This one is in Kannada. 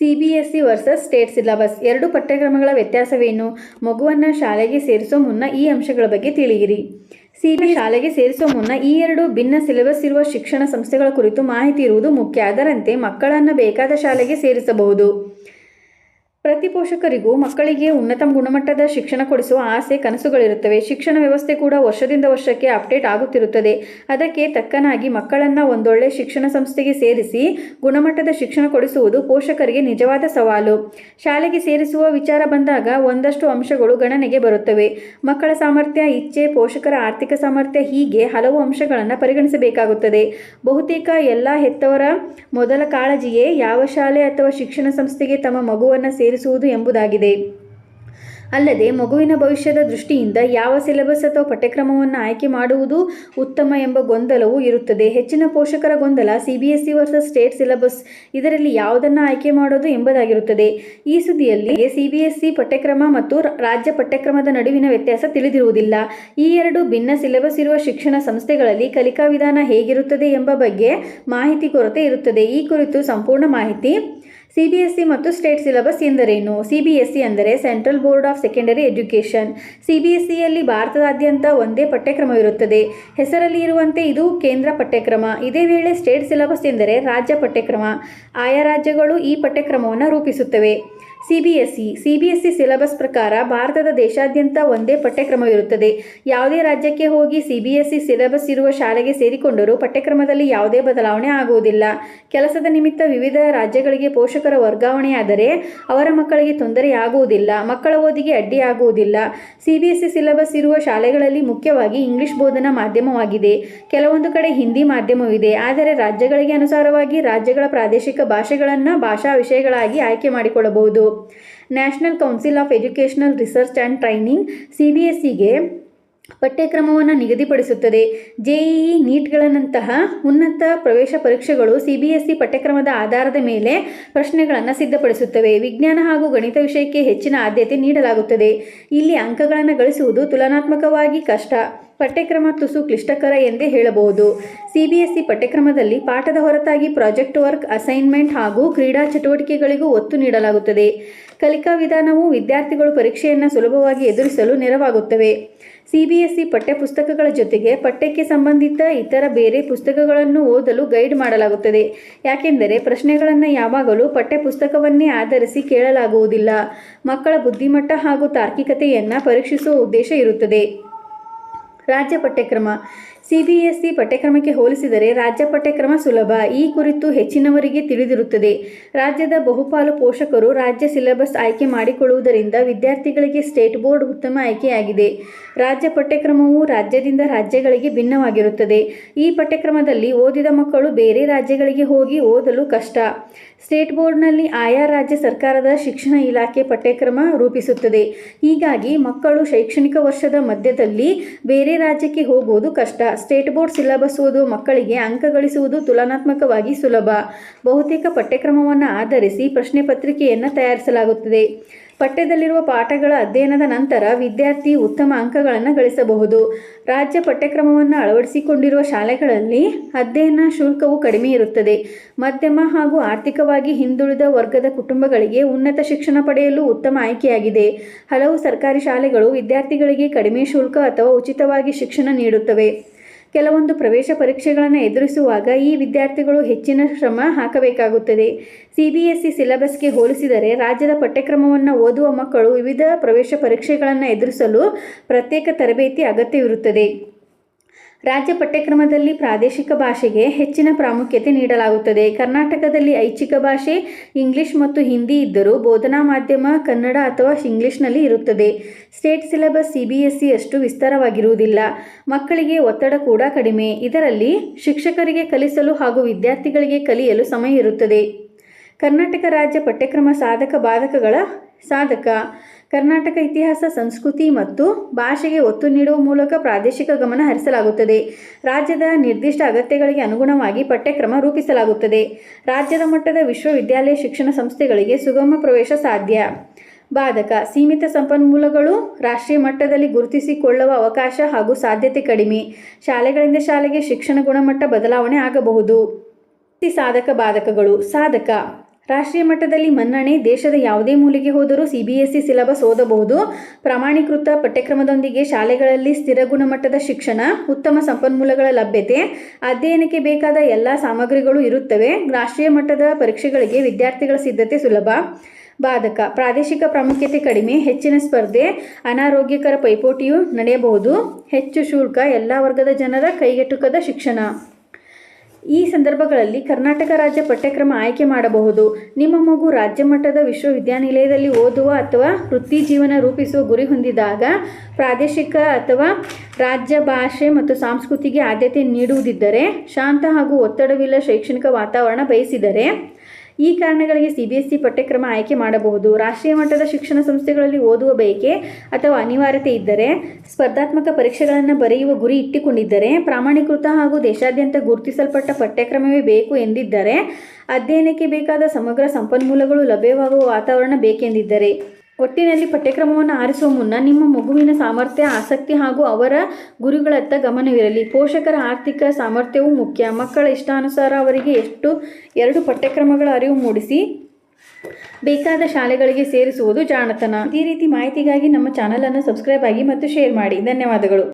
CBSE ವರ್ಸಸ್ ಸ್ಟೇಟ್ ಸಿಲೆಬಸ್ ಎರಡು ಪಠ್ಯಕ್ರಮಗಳ ವ್ಯತ್ಯಾಸವೇನು? ಮಗುವನ್ನು ಶಾಲೆಗೆ ಸೇರಿಸೋ ಮುನ್ನ ಈ ಅಂಶಗಳ ಬಗ್ಗೆ ತಿಳಿಯಿರಿ. ಶಾಲೆಗೆ ಸೇರಿಸೋ ಮುನ್ನ ಈ ಎರಡು ಭಿನ್ನ ಸಿಲೆಬಸ್ ಇರುವ ಶಿಕ್ಷಣ ಸಂಸ್ಥೆಗಳ ಕುರಿತು ಮಾಹಿತಿ ಇರುವುದು ಮುಖ್ಯ. ಅದರಂತೆ ಮಕ್ಕಳನ್ನು ಬೇಕಾದ ಶಾಲೆಗೆ ಸೇರಿಸಬಹುದು. ಪ್ರತಿ ಪೋಷಕರಿಗೂ ಮಕ್ಕಳಿಗೆ ಉನ್ನತ ಗುಣಮಟ್ಟದ ಶಿಕ್ಷಣ ಕೊಡಿಸುವ ಆಸೆ, ಕನಸುಗಳಿರುತ್ತವೆ. ಶಿಕ್ಷಣ ವ್ಯವಸ್ಥೆ ಕೂಡ ವರ್ಷದಿಂದ ವರ್ಷಕ್ಕೆ ಅಪ್ಡೇಟ್ ಆಗುತ್ತಿರುತ್ತದೆ. ಅದಕ್ಕೆ ತಕ್ಕನಾಗಿ ಮಕ್ಕಳನ್ನು ಒಂದೊಳ್ಳೆ ಶಿಕ್ಷಣ ಸಂಸ್ಥೆಗೆ ಸೇರಿಸಿ ಗುಣಮಟ್ಟದ ಶಿಕ್ಷಣ ಕೊಡಿಸುವುದು ಪೋಷಕರಿಗೆ ನಿಜವಾದ ಸವಾಲು. ಶಾಲೆಗೆ ಸೇರಿಸುವ ವಿಚಾರ ಬಂದಾಗ ಒಂದಷ್ಟು ಅಂಶಗಳು ಗಣನೆಗೆ ಬರುತ್ತವೆ. ಮಕ್ಕಳ ಸಾಮರ್ಥ್ಯ, ಇಚ್ಛೆ, ಪೋಷಕರ ಆರ್ಥಿಕ ಸಾಮರ್ಥ್ಯ, ಹೀಗೆ ಹಲವು ಅಂಶಗಳನ್ನು ಪರಿಗಣಿಸಬೇಕಾಗುತ್ತದೆ. ಬಹುತೇಕ ಎಲ್ಲ ಹೆತ್ತವರ ಮೊದಲ ಕಾಳಜಿಯೇ ಯಾವ ಶಾಲೆ ಅಥವಾ ಶಿಕ್ಷಣ ಸಂಸ್ಥೆಗೆ ತಮ್ಮ ಮಗುವನ್ನು ಸೇರಿಸುವುದು ಎಂಬುದಾಗಿದೆ. ಅಲ್ಲದೆ ಮಗುವಿನ ಭವಿಷ್ಯದ ದೃಷ್ಟಿಯಿಂದ ಯಾವ ಸಿಲೆಬಸ್ ಅಥವಾ ಪಠ್ಯಕ್ರಮವನ್ನು ಆಯ್ಕೆ ಮಾಡುವುದು ಉತ್ತಮ ಎಂಬ ಗೊಂದಲವೂ ಇರುತ್ತದೆ. ಹೆಚ್ಚಿನ ಪೋಷಕರ ಗೊಂದಲ CBSE ವರ್ಸಸ್ ಸ್ಟೇಟ್ ಸಿಲೆಬಸ್, ಇದರಲ್ಲಿ ಯಾವುದನ್ನು ಆಯ್ಕೆ ಮಾಡೋದು ಎಂಬುದಾಗಿರುತ್ತದೆ. ಈ ಸುದ್ದಿಯಲ್ಲಿ CBSE ಪಠ್ಯಕ್ರಮ ಮತ್ತು ರಾಜ್ಯ ಪಠ್ಯಕ್ರಮದ ನಡುವಿನ ವ್ಯತ್ಯಾಸ ತಿಳಿದಿರುವುದಿಲ್ಲ. ಈ ಎರಡು ಭಿನ್ನ ಸಿಲೆಬಸ್ ಇರುವ ಶಿಕ್ಷಣ ಸಂಸ್ಥೆಗಳಲ್ಲಿ ಕಲಿಕಾ ವಿಧಾನ ಹೇಗಿರುತ್ತದೆ ಎಂಬ ಬಗ್ಗೆ ಮಾಹಿತಿ ಕೊರತೆ ಇರುತ್ತದೆ. ಈ ಕುರಿತು ಸಂಪೂರ್ಣ ಮಾಹಿತಿ. CBSE ಮತ್ತು ಸ್ಟೇಟ್ ಸಿಲೆಬಸ್ ಎಂದರೇನು? CBSE ಅಂದರೆ central board of secondary education. CBSEಯಲ್ಲಿ ಭಾರತದಾದ್ಯಂತ ಒಂದೇ ಪಠ್ಯಕ್ರಮವಿರುತ್ತದೆ. ಹೆಸರಲ್ಲಿ ಇರುವಂತೆ ಇದು ಕೇಂದ್ರ ಪಠ್ಯಕ್ರಮ. ಇದೇ ವೇಳೆ ಸ್ಟೇಟ್ ಸಿಲೆಬಸ್ ಎಂದರೆ ರಾಜ್ಯ ಪಠ್ಯಕ್ರಮ. ಆಯಾ ರಾಜ್ಯಗಳು ಈ ಪಠ್ಯಕ್ರಮವನ್ನು ರೂಪಿಸುತ್ತವೆ. CBSE ಸಿಲೆಬಸ್ ಪ್ರಕಾರ ಭಾರತದ ದೇಶಾದ್ಯಂತ ಒಂದೇ ಪಠ್ಯಕ್ರಮವಿರುತ್ತದೆ. ಯಾವುದೇ ರಾಜ್ಯಕ್ಕೆ ಹೋಗಿ CBSE ಸಿಲೆಬಸ್ ಇರುವ ಶಾಲೆಗೆ ಸೇರಿಕೊಂಡರೂ ಪಠ್ಯಕ್ರಮದಲ್ಲಿ ಯಾವುದೇ ಬದಲಾವಣೆ ಆಗುವುದಿಲ್ಲ. ಕೆಲಸದ ನಿಮಿತ್ತ ವಿವಿಧ ರಾಜ್ಯಗಳಿಗೆ ಪೋಷಕರ ವರ್ಗಾವಣೆಯಾದರೆ ಅವರ ಮಕ್ಕಳಿಗೆ ತೊಂದರೆಯಾಗುವುದಿಲ್ಲ, ಮಕ್ಕಳ ಓದಿಗೆ ಅಡ್ಡಿಯಾಗುವುದಿಲ್ಲ. CBSE ಸಿಲೆಬಸ್ ಇರುವ ಶಾಲೆಗಳಲ್ಲಿ ಮುಖ್ಯವಾಗಿ ಇಂಗ್ಲಿಷ್ ಬೋಧನಾ ಮಾಧ್ಯಮವಾಗಿದೆ. ಕೆಲವೊಂದು ಕಡೆ ಹಿಂದಿ ಮಾಧ್ಯಮವಿದೆ. ಆದರೆ ರಾಜ್ಯಗಳಿಗೆ ಅನುಸಾರವಾಗಿ ರಾಜ್ಯಗಳ ಪ್ರಾದೇಶಿಕ ಭಾಷೆಗಳನ್ನು ಭಾಷಾ ವಿಷಯಗಳಾಗಿ ಆಯ್ಕೆ ಮಾಡಿಕೊಳ್ಳಬಹುದು. National council of educational research and training CBSEಗೆ ಪಠ್ಯಕ್ರಮವನ್ನು ನಿಗದಿಪಡಿಸುತ್ತದೆ. JEE, ನೀಟ್ಗಳಂತಹ ಉನ್ನತ ಪ್ರವೇಶ ಪರೀಕ್ಷೆಗಳು CBSE ಪಠ್ಯಕ್ರಮದ ಆಧಾರದ ಮೇಲೆ ಪ್ರಶ್ನೆಗಳನ್ನು ಸಿದ್ಧಪಡಿಸುತ್ತವೆ. ವಿಜ್ಞಾನ ಹಾಗೂ ಗಣಿತ ವಿಷಯಕ್ಕೆ ಹೆಚ್ಚಿನ ಆದ್ಯತೆ ನೀಡಲಾಗುತ್ತದೆ. ಇಲ್ಲಿ ಅಂಕಗಳನ್ನು ಗಳಿಸುವುದು ತುಲನಾತ್ಮಕವಾಗಿ ಕಷ್ಟ. ಪಠ್ಯಕ್ರಮ ತುಸು ಕ್ಲಿಷ್ಟಕರ ಎಂದೇ ಹೇಳಬಹುದು. CBSE ಪಠ್ಯಕ್ರಮದಲ್ಲಿ ಪಾಠದ ಹೊರತಾಗಿ ಪ್ರಾಜೆಕ್ಟ್ ವರ್ಕ್, ಅಸೈನ್ಮೆಂಟ್ ಹಾಗೂ ಕ್ರೀಡಾ ಚಟುವಟಿಕೆಗಳಿಗೂ ಒತ್ತು ನೀಡಲಾಗುತ್ತದೆ. ಕಲಿಕಾ ವಿಧಾನವು ವಿದ್ಯಾರ್ಥಿಗಳು ಪರೀಕ್ಷೆಯನ್ನು ಸುಲಭವಾಗಿ ಎದುರಿಸಲು ನೆರವಾಗುತ್ತವೆ. CBSE ಪಠ್ಯಪುಸ್ತಕಗಳ ಜೊತೆಗೆ ಪಠ್ಯಕ್ಕೆ ಸಂಬಂಧಿತ ಇತರ ಬೇರೆ ಪುಸ್ತಕಗಳನ್ನು ಓದಲು ಗೈಡ್ ಮಾಡಲಾಗುತ್ತದೆ. ಯಾಕೆಂದರೆ ಪ್ರಶ್ನೆಗಳನ್ನು ಯಾವಾಗಲೂ ಪಠ್ಯಪುಸ್ತಕವನ್ನೇ ಆಧರಿಸಿ ಕೇಳಲಾಗುವುದಿಲ್ಲ. ಮಕ್ಕಳ ಬುದ್ಧಿಮಟ್ಟ ಹಾಗೂ ತಾರ್ಕಿಕತೆಯನ್ನು ಪರೀಕ್ಷಿಸುವ ಉದ್ದೇಶ ಇರುತ್ತದೆ. ರಾಜ್ಯ ಪಠ್ಯಕ್ರಮ. CBSE ಪಠ್ಯಕ್ರಮಕ್ಕೆ ಹೋಲಿಸಿದರೆ ರಾಜ್ಯ ಪಠ್ಯಕ್ರಮ ಸುಲಭ. ಈ ಕುರಿತು ಹೆಚ್ಚಿನವರಿಗೆ ತಿಳಿದಿರುತ್ತದೆ. ರಾಜ್ಯದ ಬಹುಪಾಲು ಪೋಷಕರು ರಾಜ್ಯ ಸಿಲೆಬಸ್ ಆಯ್ಕೆ ಮಾಡಿಕೊಳ್ಳುವುದರಿಂದ ವಿದ್ಯಾರ್ಥಿಗಳಿಗೆ ಸ್ಟೇಟ್ ಬೋರ್ಡ್ ಉತ್ತಮ ಆಯ್ಕೆಯಾಗಿದೆ. ರಾಜ್ಯ ಪಠ್ಯಕ್ರಮವು ರಾಜ್ಯದಿಂದ ರಾಜ್ಯಗಳಿಗೆ ಭಿನ್ನವಾಗಿರುತ್ತದೆ. ಈ ಪಠ್ಯಕ್ರಮದಲ್ಲಿ ಓದಿದ ಮಕ್ಕಳು ಬೇರೆ ರಾಜ್ಯಗಳಿಗೆ ಹೋಗಿ ಓದಲು ಕಷ್ಟ. ಸ್ಟೇಟ್ ಬೋರ್ಡ್ನಲ್ಲಿ ಆಯಾ ರಾಜ್ಯ ಸರ್ಕಾರದ ಶಿಕ್ಷಣ ಇಲಾಖೆ ಪಠ್ಯಕ್ರಮ ರೂಪಿಸುತ್ತದೆ. ಹೀಗಾಗಿ ಮಕ್ಕಳು ಶೈಕ್ಷಣಿಕ ವರ್ಷದ ಮಧ್ಯದಲ್ಲಿ ಬೇರೆ ರಾಜ್ಯಕ್ಕೆ ಹೋಗುವುದು ಕಷ್ಟ. ಸ್ಟೇಟ್ ಬೋರ್ಡ್ ಸಿಲೆಬಸ್ ಓದುವ ಮಕ್ಕಳಿಗೆ ಅಂಕ ಗಳಿಸುವುದು ತುಲನಾತ್ಮಕವಾಗಿ ಸುಲಭ. ಬಹುತೇಕ ಪಠ್ಯಕ್ರಮವನ್ನು ಆಧರಿಸಿ ಪ್ರಶ್ನೆ ಪತ್ರಿಕೆಯನ್ನು ತಯಾರಿಸಲಾಗುತ್ತದೆ. ಪಠ್ಯದಲ್ಲಿರುವ ಪಾಠಗಳ ಅಧ್ಯಯನದ ನಂತರ ವಿದ್ಯಾರ್ಥಿ ಉತ್ತಮ ಅಂಕಗಳನ್ನು ಗಳಿಸಬಹುದು. ರಾಜ್ಯ ಪಠ್ಯಕ್ರಮವನ್ನು ಅಳವಡಿಸಿಕೊಂಡಿರುವ ಶಾಲೆಗಳಲ್ಲಿ ಅಧ್ಯಯನ ಶುಲ್ಕವು ಕಡಿಮೆ ಇರುತ್ತದೆ. ಮಧ್ಯಮ ಹಾಗೂ ಆರ್ಥಿಕವಾಗಿ ಹಿಂದುಳಿದ ವರ್ಗದ ಕುಟುಂಬಗಳಿಗೆ ಉನ್ನತ ಶಿಕ್ಷಣ ಪಡೆಯಲು ಉತ್ತಮ ಆಯ್ಕೆಯಾಗಿದೆ. ಹಲವು ಸರ್ಕಾರಿ ಶಾಲೆಗಳು ವಿದ್ಯಾರ್ಥಿಗಳಿಗೆ ಕಡಿಮೆ ಶುಲ್ಕ ಅಥವಾ ಉಚಿತವಾಗಿ ಶಿಕ್ಷಣ ನೀಡುತ್ತವೆ. ಕೆಲವೊಂದು ಪ್ರವೇಶ ಪರೀಕ್ಷೆಗಳನ್ನು ಎದುರಿಸುವಾಗ ಈ ವಿದ್ಯಾರ್ಥಿಗಳು ಹೆಚ್ಚಿನ ಶ್ರಮ ಹಾಕಬೇಕಾಗುತ್ತದೆ. CBSE ಸಿಲೆಬಸ್ಗೆ ಹೋಲಿಸಿದರೆ ರಾಜ್ಯದ ಪಠ್ಯಕ್ರಮವನ್ನು ಓದುವ ಮಕ್ಕಳು ವಿವಿಧ ಪ್ರವೇಶ ಪರೀಕ್ಷೆಗಳನ್ನು ಎದುರಿಸಲು ಪ್ರತ್ಯೇಕ ತರಬೇತಿ ಅಗತ್ಯವಿರುತ್ತದೆ. ರಾಜ್ಯ ಪಠ್ಯಕ್ರಮದಲ್ಲಿ ಪ್ರಾದೇಶಿಕ ಭಾಷೆಗೆ ಹೆಚ್ಚಿನ ಪ್ರಾಮುಖ್ಯತೆ ನೀಡಲಾಗುತ್ತದೆ. ಕರ್ನಾಟಕದಲ್ಲಿ ಐಚ್ಛಿಕ ಭಾಷೆ ಇಂಗ್ಲಿಷ್ ಮತ್ತು ಹಿಂದಿ ಇದ್ದರೂ ಬೋಧನಾ ಮಾಧ್ಯಮ ಕನ್ನಡ ಅಥವಾ ಇಂಗ್ಲಿಷ್ನಲ್ಲಿ ಇರುತ್ತದೆ. ಸ್ಟೇಟ್ ಸಿಲೆಬಸ್ CBSE ಅಷ್ಟು ವಿಸ್ತಾರವಾಗಿರುವುದಿಲ್ಲ. ಮಕ್ಕಳಿಗೆ ಒತ್ತಡ ಕೂಡ ಕಡಿಮೆ. ಇದರಲ್ಲಿ ಶಿಕ್ಷಕರಿಗೆ ಕಲಿಸಲು ಹಾಗೂ ವಿದ್ಯಾರ್ಥಿಗಳಿಗೆ ಕಲಿಯಲು ಸಮಯ ಇರುತ್ತದೆ. ಕರ್ನಾಟಕ ರಾಜ್ಯ ಪಠ್ಯಕ್ರಮ ಸಾಧಕ ಬಾಧಕಗಳ ಸಾಧಕ. ಕರ್ನಾಟಕ ಇತಿಹಾಸ, ಸಂಸ್ಕೃತಿ ಮತ್ತು ಭಾಷೆಗೆ ಒತ್ತು ನೀಡುವ ಮೂಲಕ ಪ್ರಾದೇಶಿಕ ಗಮನ ಹರಿಸಲಾಗುತ್ತದೆ. ರಾಜ್ಯದ ನಿರ್ದಿಷ್ಟ ಅಗತ್ಯಗಳಿಗೆ ಅನುಗುಣವಾಗಿ ಪಠ್ಯಕ್ರಮ ರೂಪಿಸಲಾಗುತ್ತದೆ. ರಾಜ್ಯದ ಮಟ್ಟದ ವಿಶ್ವವಿದ್ಯಾಲಯ ಶಿಕ್ಷಣ ಸಂಸ್ಥೆಗಳಿಗೆ ಸುಗಮ ಪ್ರವೇಶ ಸಾಧ್ಯ. ಬಾಧಕ. ಸೀಮಿತ ಸಂಪನ್ಮೂಲಗಳು, ರಾಷ್ಟ್ರೀಯ ಮಟ್ಟದಲ್ಲಿ ಗುರುತಿಸಿಕೊಳ್ಳುವ ಅವಕಾಶ ಹಾಗೂ ಸಾಧ್ಯತೆ ಕಡಿಮೆ. ಶಾಲೆಗಳಿಂದ ಶಾಲೆಗೆ ಶಿಕ್ಷಣ ಗುಣಮಟ್ಟ ಬದಲಾವಣೆ ಆಗಬಹುದು. ಸಾಧಕ ಬಾಧಕಗಳು. ಸಾಧಕ. ರಾಷ್ಟ್ರೀಯ ಮಟ್ಟದಲ್ಲಿ ಮನ್ನಣೆ. ದೇಶದ ಯಾವುದೇ ಮೂಲೆಗೆ ಹೋದರೂ CBSE ಸಿಲೆಬಸ್ ಓದಬಹುದು. ಪ್ರಮಾಣೀಕೃತ ಪಠ್ಯಕ್ರಮದೊಂದಿಗೆ ಶಾಲೆಗಳಲ್ಲಿ ಸ್ಥಿರ ಗುಣಮಟ್ಟದ ಶಿಕ್ಷಣ, ಉತ್ತಮ ಸಂಪನ್ಮೂಲಗಳ ಲಭ್ಯತೆ, ಅಧ್ಯಯನಕ್ಕೆ ಬೇಕಾದ ಎಲ್ಲ ಸಾಮಗ್ರಿಗಳು ಇರುತ್ತವೆ. ರಾಷ್ಟ್ರೀಯ ಮಟ್ಟದ ಪರೀಕ್ಷೆಗಳಿಗೆ ವಿದ್ಯಾರ್ಥಿಗಳ ಸಿದ್ಧತೆ ಸುಲಭ. ಬಾಧಕ: ಪ್ರಾದೇಶಿಕ ಪ್ರಾಮುಖ್ಯತೆ ಕಡಿಮೆ, ಹೆಚ್ಚಿನ ಸ್ಪರ್ಧೆ, ಅನಾರೋಗ್ಯಕರ ಪೈಪೋಟಿಯು ನಡೆಯಬಹುದು, ಹೆಚ್ಚು ಶುಲ್ಕ, ಎಲ್ಲ ವರ್ಗದ ಜನರ ಕೈಗೆಟುಕದ ಶಿಕ್ಷಣ. ಈ ಸಂದರ್ಭಗಳಲ್ಲಿ ಕರ್ನಾಟಕ ರಾಜ್ಯ ಪಠ್ಯಕ್ರಮ ಆಯ್ಕೆ ಮಾಡಬಹುದು. ನಿಮ್ಮ ಮಗು ರಾಜ್ಯ ಮಟ್ಟದ ವಿಶ್ವವಿದ್ಯಾನಿಲಯದಲ್ಲಿ ಓದುವ ಅಥವಾ ವೃತ್ತಿ ಜೀವನ ರೂಪಿಸುವ ಗುರಿ ಹೊಂದಿದಾಗ, ಪ್ರಾದೇಶಿಕ ಅಥವಾ ರಾಜ್ಯ ಭಾಷೆ ಮತ್ತು ಸಂಸ್ಕೃತಿಗೆ ಆದ್ಯತೆ ನೀಡುವುದಿದ್ದರೆ, ಶಾಂತ ಹಾಗೂ ಒತ್ತಡವಿಲ್ಲ ಶೈಕ್ಷಣಿಕ ವಾತಾವರಣ ಬಯಸಿದರೆ, ಈ ಕಾರಣಗಳಿಗೆ CBSE ಪಠ್ಯಕ್ರಮ ಆಯ್ಕೆ ಮಾಡಬಹುದು. ರಾಷ್ಟ್ರೀಯ ಮಟ್ಟದ ಶಿಕ್ಷಣ ಸಂಸ್ಥೆಗಳಲ್ಲಿ ಓದುವ ಬಯಕೆ ಅಥವಾ ಅನಿವಾರ್ಯತೆ ಇದ್ದರೆ, ಸ್ಪರ್ಧಾತ್ಮಕ ಪರೀಕ್ಷೆಗಳನ್ನು ಬರೆಯುವ ಗುರಿ ಇಟ್ಟುಕೊಂಡಿದ್ದರೆ, ಪ್ರಮಾಣೀಕೃತ ಹಾಗೂ ದೇಶಾದ್ಯಂತ ಗುರುತಿಸಲ್ಪಟ್ಟ ಪಠ್ಯಕ್ರಮವೇ ಬೇಕು ಎಂದಿದ್ದರೆ, ಅಧ್ಯಯನಕ್ಕೆ ಬೇಕಾದ ಸಮಗ್ರ ಸಂಪನ್ಮೂಲಗಳು ಲಭ್ಯವಾಗುವ ವಾತಾವರಣ ಬೇಕೆಂದಿದ್ದರೆ. ಒಟ್ಟಿನಲ್ಲಿ ಪಠ್ಯಕ್ರಮವನ್ನು ಆರಿಸುವ ಮುನ್ನ ನಿಮ್ಮ ಮಗುವಿನ ಸಾಮರ್ಥ್ಯ, ಆಸಕ್ತಿ ಹಾಗೂ ಅವರ ಗುರಿಗಳತ್ತ ಗಮನವಿರಲಿ. ಪೋಷಕರ ಆರ್ಥಿಕ ಸಾಮರ್ಥ್ಯವೂ ಮುಖ್ಯ. ಮಕ್ಕಳ ಇಷ್ಟಾನುಸಾರ ಅವರಿಗೆ 2 ಪಠ್ಯಕ್ರಮಗಳ ಅರಿವು ಮೂಡಿಸಿ ಬೇಕಾದ ಶಾಲೆಗಳಿಗೆ ಸೇರಿಸುವುದು ಜಾಣತನ. ಇದೇ ರೀತಿ ಮಾಹಿತಿಗಾಗಿ ನಮ್ಮ ಚಾನಲನ್ನು ಸಬ್ಸ್ಕ್ರೈಬ್ ಆಗಿ ಮತ್ತು ಶೇರ್ ಮಾಡಿ. ಧನ್ಯವಾದಗಳು.